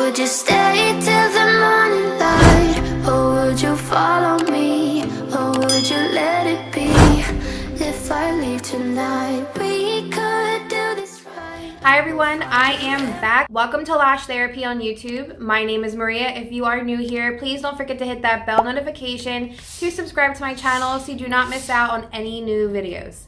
would you stay till the morning light? Or would you follow me? Or would you let it be? If I leave tonight, we could do this right. Hi everyone, I am back. Welcome to Lash Therapy on YouTube. My name is Maria. If you are new here, please don't forget to hit that bell notification to subscribe to my channel so you do not miss out on any new videos.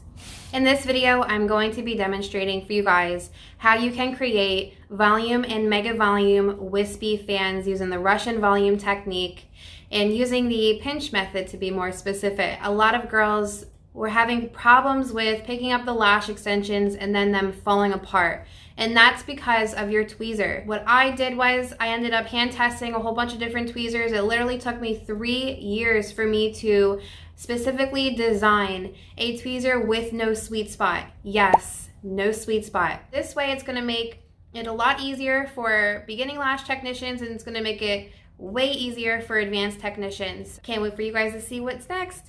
In this video, I'm going to be demonstrating for you guys how you can create volume and mega volume wispy fans using the Russian volume technique and using the pinch method to be more specific. A lot of girls were having problems with picking up the lash extensions and then them falling apart. And that's because of your tweezer. What I did was I ended up hand testing a whole bunch of different tweezers. It literally took me 3 years for me to specifically design a tweezer with no sweet spot. Yes, no sweet spot. This way it's gonna make it a lot easier for beginning lash technicians, and it's gonna make it way easier for advanced technicians. Can't wait for you guys to see what's next.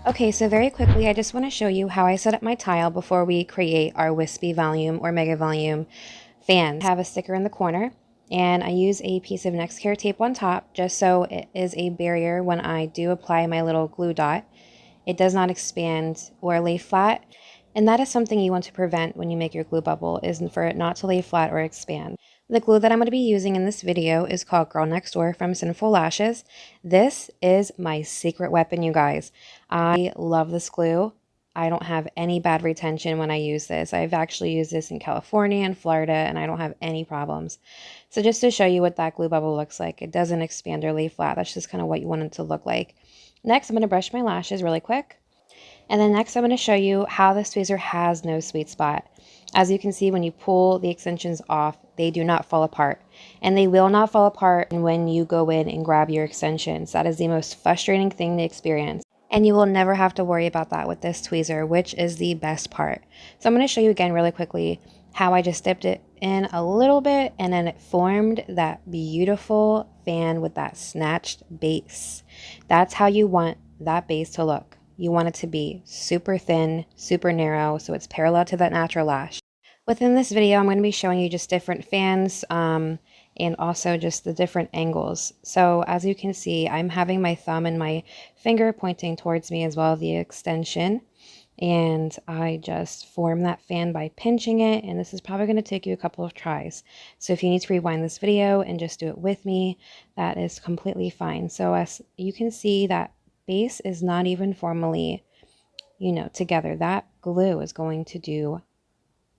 Okay, so very quickly, I just want to show you how I set up my tile before we create our wispy volume or mega volume fans. I have a sticker in the corner, and I use a piece of Nexcare tape on top just so it is a barrier when I do apply my little glue dot. It does not expand or lay flat, and that is something you want to prevent when you make your glue bubble, is for it not to lay flat or expand. The glue that I'm going to be using in this video is called Girl Next Door from Sinful Lashes. This is my secret weapon, you guys. I love this glue. I don't have any bad retention when I use this. I've actually used this in California and Florida, and I don't have any problems. So just to show you what that glue bubble looks like, it doesn't expand or lay flat. That's just kind of what you want it to look like. Next, I'm going to brush my lashes really quick. And then next, I'm going to show you how this tweezer has no sweet spot. As you can see, when you pull the extensions off, they do not fall apart. And they will not fall apart when you go in and grab your extensions. That is the most frustrating thing to experience. And you will never have to worry about that with this tweezer, which is the best part. So I'm going to show you again really quickly how I just dipped it in a little bit, and then it formed that beautiful fan with that snatched base. That's how you want that base to look. You want it to be super thin, super narrow, so it's parallel to that natural lash. Within this video, I'm going to be showing you just different fans and also just the different angles. So as you can see, I'm having my thumb and my finger pointing towards me as well, the extension. And I just form that fan by pinching it, and this is probably going to take you a couple of tries. So if you need to rewind this video and just do it with me, that is completely fine. So as you can see, that base is not even formally, together. That glue is going to do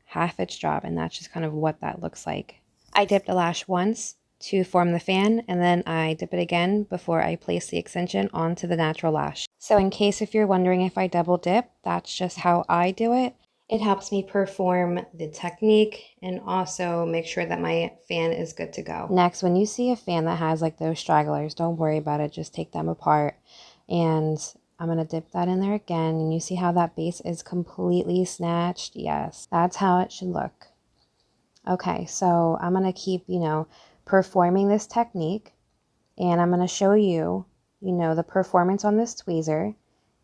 half its job, and that's just kind of what that looks like. I dipped a lash once to form the fan, and then I dip it again before I place the extension onto the natural lash. So in case if you're wondering if I double dip, that's just how I do it. It helps me perform the technique and also make sure that my fan is good to go. Next, when you see a fan that has like those stragglers, don't worry about it, just take them apart. And I'm going to dip that in there again, and you see how that base is completely snatched? Yes, that's how it should look. Okay, so I'm going to keep, performing this technique, and I'm going to show you, the performance on this tweezer.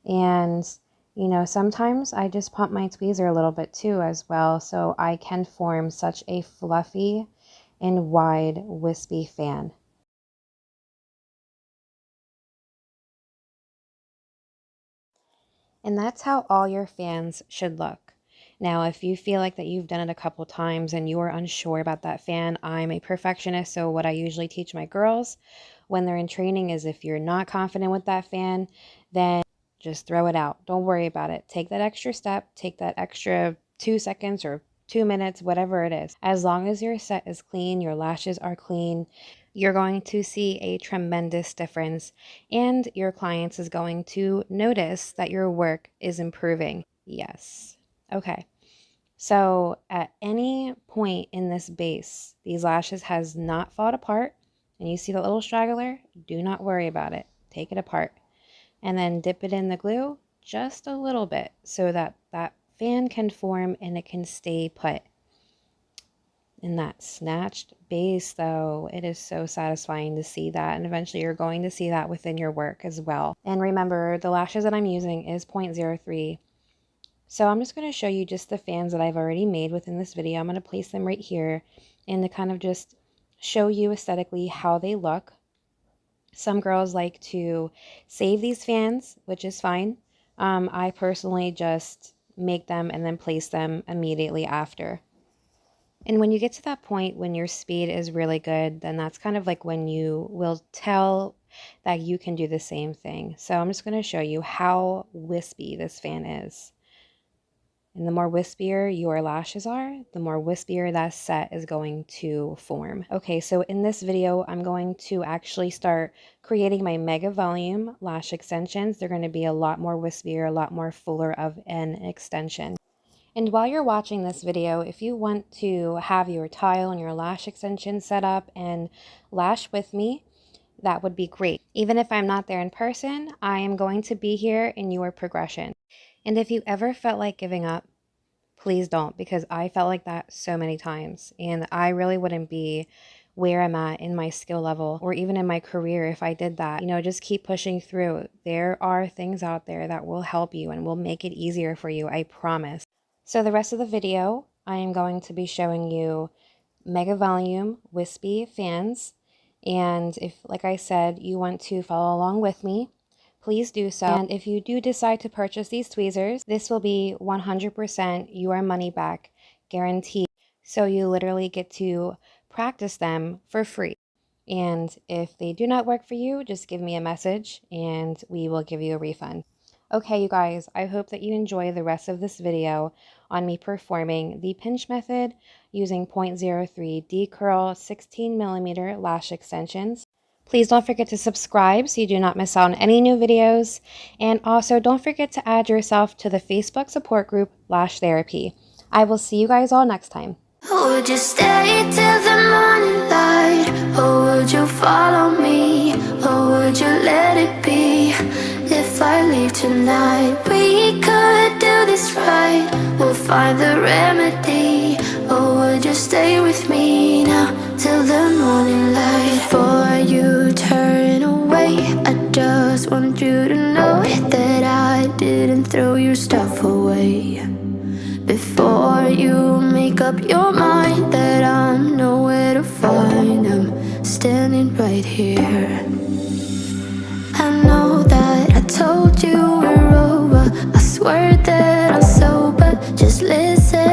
And, sometimes I just pump my tweezer a little bit too as well, so I can form such a fluffy and wide wispy fan. And that's how all your fans should look. Now, if you feel like that you've done it a couple times and you are unsure about that fan, I'm a perfectionist, so what I usually teach my girls when they're in training is if you're not confident with that fan, then just throw it out. Don't worry about it. Take that extra step, take that extra 2 seconds or 2 minutes, whatever it is. As long as your set is clean, your lashes are clean, you're going to see a tremendous difference, and your clients is going to notice that your work is improving. Yes. Okay. So at any point in this base, these lashes has not fallen apart, and you see the little straggler, do not worry about it. Take it apart and then dip it in the glue just a little bit so that that fan can form and it can stay put. In that snatched base though, it is so satisfying to see that, and eventually you're going to see that within your work as well. And remember, the lashes that I'm using is 0.03. So I'm just going to show you just the fans that I've already made within this video. I'm going to place them right here and to kind of just show you aesthetically how they look. Some girls like to save these fans, which is fine. I personally just make them and then place them immediately after. And when you get to that point when your speed is really good, then that's kind of like when you will tell that you can do the same thing. So I'm just going to show you how wispy this fan is. And the more wispier your lashes are, the more wispier that set is going to form. Okay, so in this video, I'm going to actually start creating my mega volume lash extensions. They're going to be a lot more wispier, a lot more fuller of an extension. And while you're watching this video, if you want to have your tile and your lash extension set up and lash with me, that would be great. Even if I'm not there in person, I am going to be here in your progression. And if you ever felt like giving up, please don't, because I felt like that so many times. And I really wouldn't be where I'm at in my skill level or even in my career if I did that. You know, just keep pushing through. There are things out there that will help you and will make it easier for you, I promise. So the rest of the video, I am going to be showing you mega volume wispy fans. And if, like I said, you want to follow along with me, please do so. And if you do decide to purchase these tweezers, this will be 100% your money back guaranteed. So you literally get to practice them for free. And if they do not work for you, just give me a message and we will give you a refund. Okay, you guys, I hope that you enjoy the rest of this video on me performing the pinch method using 0.03 D-Curl 16mm lash extensions. Please don't forget to subscribe so you do not miss out on any new videos. And also don't forget to add yourself to the Facebook support group Lash Therapy. I will see you guys all next time. Would you stay till the morning light? Or would you follow me? Or would you let it be? If I leave tonight, we could do this right. We'll find the remedy. Or would you stay with me now till the morning light? Before you turn away, I just want you to know that I didn't throw your stuff away. Before you make up your mind that I'm nowhere to find, I'm standing right here. I know that I told you we're over, I swear that I'm sober, just listen.